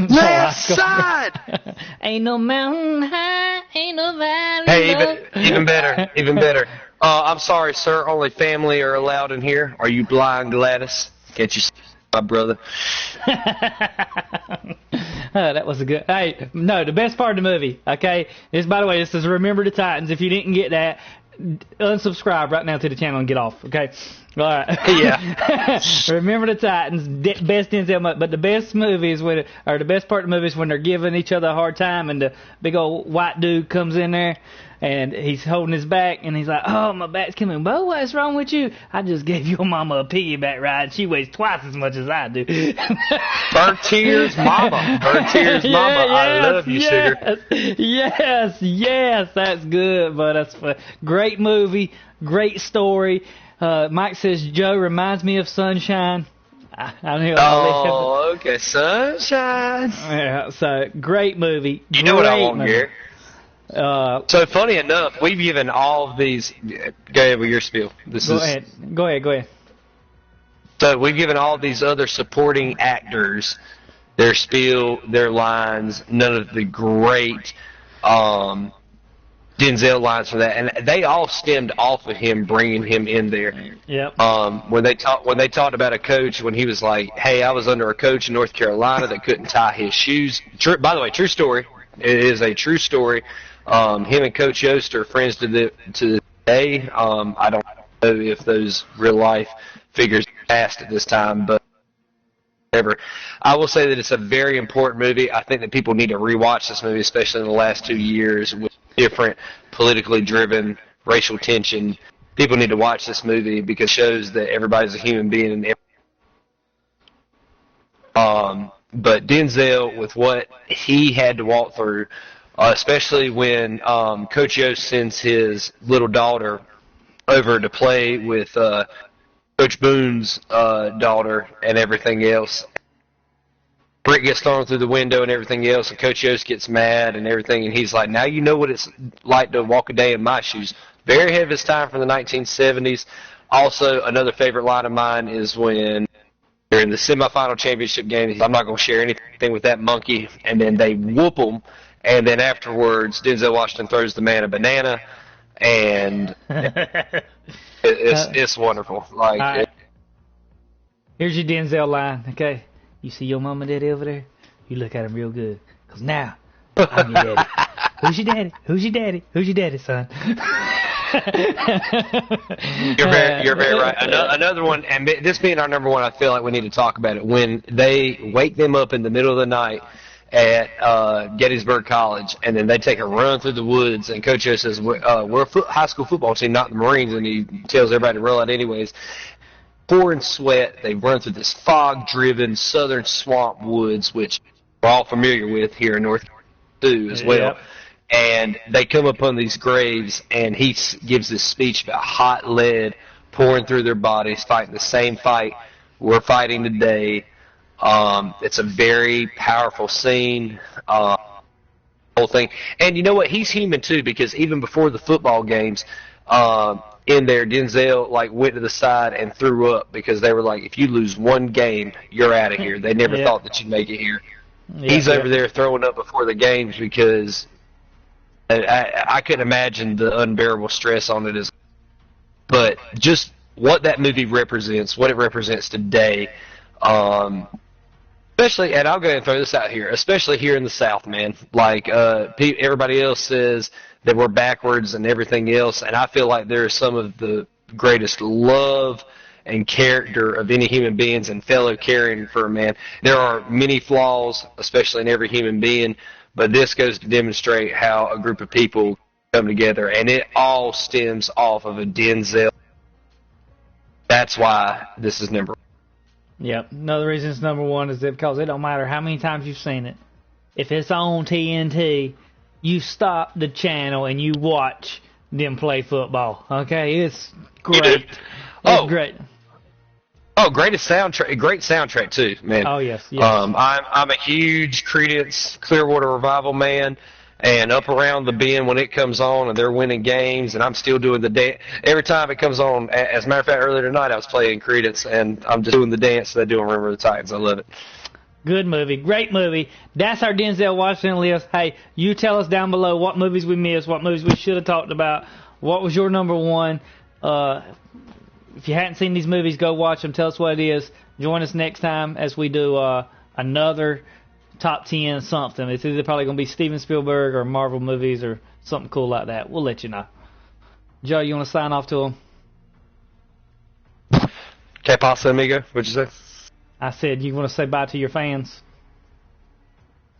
B: Left side.
A: Ain't no mountain high, ain't no valley.
B: Hey, even better. I'm sorry, sir. Only family are allowed in here. Are you blind, Gladys? Can't you see my brother?
A: That was a good. Hey, no, the best part of the movie. Okay, by the way, this is Remember the Titans. If you didn't get that, unsubscribe right now to the channel and get off. Okay. All right.
B: Yeah.
A: Remember the Titans, best Denzel, but the best movies the best part of the movies when they're giving each other a hard time and the big old white dude comes in there and he's holding his back and he's like, "Oh, my back's coming. Bo, what's wrong with you? I just gave your mama a piggyback ride. She weighs twice as much as I do."
B: Her tears, mama. Her tears, mama. I love you, sugar.
A: Yes, that's good, but that's fun. Great movie, great story. Mike says Joe reminds me of Sunshine.
B: Okay, Sunshine.
A: Yeah, so great movie.
B: You know what I want here. So funny enough, we've given all of these. Go ahead with your spiel.
A: Go ahead.
B: So we've given all of these other supporting actors their spiel, their lines, none of the great Denzel lines for that, and they all stemmed off of him bringing him in there.
A: Yep.
B: When they talked about a coach, when he was like, "Hey, I was under a coach in North Carolina that couldn't tie his shoes." By the way, true story. It is a true story. Him and Coach Yost are friends to this day. I don't know if those real life figures past at this time, but whatever. I will say that it's a very important movie. I think that people need to rewatch this movie, especially in the last 2 years with different politically driven racial tension. People need to watch this movie because it shows that everybody's a human being. But Denzel, with what he had to walk through, especially when Coach Jo sends his little daughter over to play with Coach Boone's daughter and everything else. Brick gets thrown through the window and everything else, and Coach Yost gets mad and everything, and he's like, now you know what it's like to walk a day in my shoes. Very ahead of his time from the 1970s. Also, another favorite line of mine is when they're in the semifinal championship game. I'm not going to share anything with that monkey, and then they whoop him, and then afterwards, Denzel Washington throws the man a banana, and it's wonderful. Like,
A: here's your Denzel line, okay? You see your mama and daddy over there? You look at them real good. Because now, I'm your daddy. Who's your daddy? Who's your daddy? Who's your daddy, son?
B: You're very right. Another one, and this being our number one, I feel like we need to talk about it. When they wake them up in the middle of the night at Gettysburg College, and then they take a run through the woods, and Coach O says, we're a high school football team, not the Marines, and he tells everybody to roll out anyways. Pouring sweat, they run through this fog-driven southern swamp woods, which we're all familiar with here in North Carolina as well. Yep. And they come upon these graves, and he gives this speech about hot lead pouring through their bodies, fighting the same fight we're fighting today. It's a very powerful scene, whole thing. And you know what? He's human, too, because even before the football games, in there, Denzel went to the side and threw up because they were like, if you lose one game, you're out of here. They never thought that you'd make it here. He's over there throwing up before the games because I couldn't imagine the unbearable stress on it. But just what that movie represents, what it represents today, especially, and I'll go ahead and throw this out here, especially here in the South, man. Like everybody else says that we're backwards and everything else, and I feel like there is some of the greatest love and character of any human beings and fellow caring for a man. There are many flaws, especially in every human being, but this goes to demonstrate how a group of people come together, and it all stems off of a Denzel. That's why this is number one.
A: Yep. Another reason it's number one is that because it don't matter how many times you've seen it. If it's on TNT, you stop the channel and you watch them play football. Okay, it's great. It's great.
B: Oh, great soundtrack too, man.
A: Oh yes.
B: I'm a huge Creedence Clearwater Revival man, and Up Around the Bend when it comes on and they're winning games, and I'm still doing the dance every time it comes on. As a matter of fact, earlier tonight I was playing Creedence, and I'm just doing the dance that I do on Remember the Titans. I love it.
A: Good movie. Great movie. That's our Denzel Washington list. Hey, you tell us down below what movies we missed, what movies we should have talked about. What was your number one? If you hadn't seen these movies, go watch them. Tell us what it is. Join us next time as we do another top 10 something. It's either probably going to be Steven Spielberg or Marvel movies or something cool like that. We'll let you know. Joe, you want to sign off to them?
B: Que pasa, amigo? What'd you say?
A: I said, you want to say bye to your fans?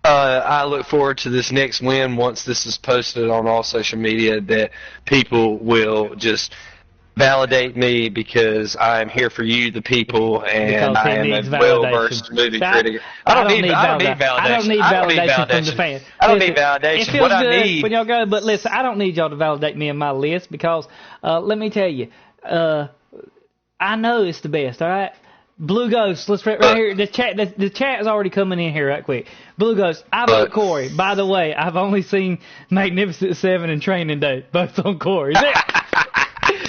B: I look forward to this next win once this is posted on all social media, that people will just validate me because I'm here for you, the people, and I am a well-versed movie critic. I don't need validation.
A: I don't need validation from the fans.
B: I don't need validation.
A: It feels good when y'all go, but listen, I don't need y'all to validate me in my list because let me tell you, I know it's the best, all right? Blue Ghost, let's right here. The chat is already coming in here right quick. Blue Ghost, I vote Corey. By the way, I've only seen Magnificent Seven and Training Day, both on Corey.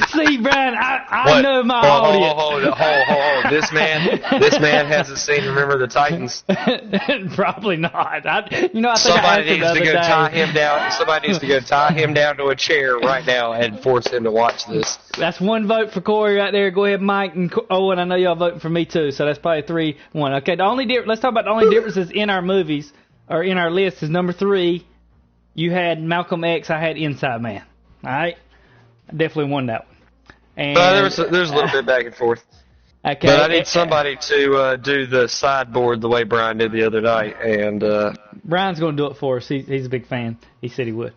A: See, Brian, I know my audience.
B: Hold. This man hasn't seen Remember the Titans.
A: Probably not. I think
B: somebody needs to go tie him down. Somebody needs to go tie him down to a chair right now and force him to watch this.
A: That's one vote for Corey right there. Go ahead, Mike and Owen. I know y'all voting for me too, so that's probably 3-1. Okay, let's talk about the only differences in our movies or in our list. Is number 3, you had Malcolm X. I had Inside Man. All right, I definitely won that one. And
B: there's a little bit back and forth.
A: Okay.
B: But I need somebody to do the sideboard the way Brian did the other night. And
A: Brian's going to do it for us. He's a big fan. He said he would.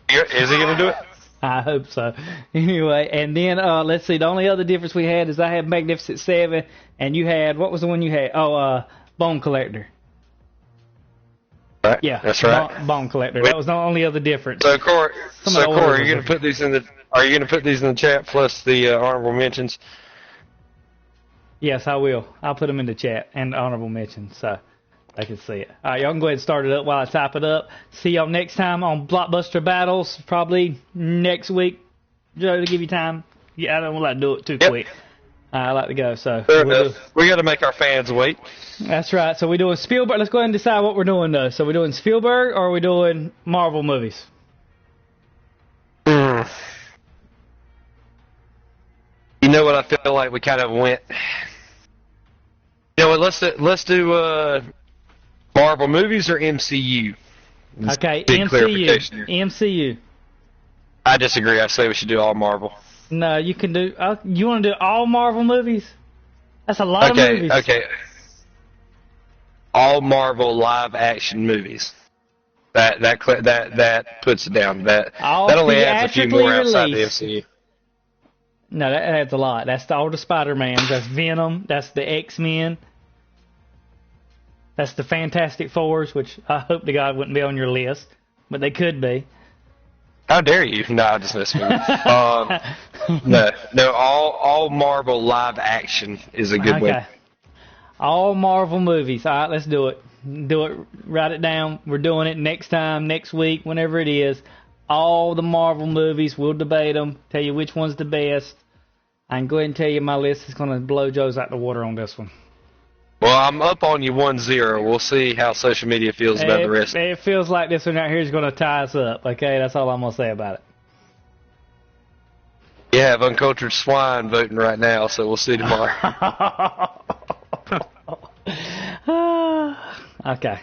B: Is he going to do it?
A: I hope so. Anyway, and then let's see. The only other difference we had is I had Magnificent Seven, and you had, what was the one you had? Oh, Bone Collector.
B: Right.
A: Yeah,
B: that's right.
A: Bone Collector. That was the only other difference.
B: So Cory, are you going to put these in the? Are you going to put these in the chat plus the honorable mentions?
A: Yes, I will. I'll put them in the chat and honorable mentions so I can see it. All right, y'all can go ahead and start it up while I type it up. See y'all next time on Blockbuster Battles, probably next week. Joe, to give you time. Yeah, I don't want to do it too quick. I like to go, so.
B: We got to make our fans wait.
A: That's right. So we're doing Spielberg. Let's go ahead and decide what we're doing, though. So we're doing Spielberg or are we doing Marvel movies?
B: You know what? I feel like we kind of went. You know what? Let's do Marvel movies or MCU.
A: Okay,
B: big clarification here.
A: MCU.
B: I disagree. I say we should do all Marvel.
A: No, you can do. You want to do all Marvel movies? That's a lot of movies.
B: Okay. All Marvel live action movies. That puts it down. That only adds a few more outside the MCU.
A: No, that adds a lot. That's all the Spider-Mans. That's Venom. That's the X-Men. That's the Fantastic Fours, which I hope to God wouldn't be on your list, but they could be.
B: How dare you? No, I'm just messing with you. No, all Marvel live action is a good way.
A: All Marvel movies. All right, let's do it. Do it. Write it down. We're doing it next time, next week, whenever it is. All the Marvel movies. We'll debate them. Tell you which one's the best. I can go ahead and tell you my list is going to blow Joe's out the water on this one.
B: Well, I'm up on you 1-0. We'll see how social media feels about the rest.
A: It feels like this one right here is going to tie us up. Okay, that's all I'm going to say about it.
B: You have uncultured swine voting right now, so we'll see tomorrow.
A: Okay.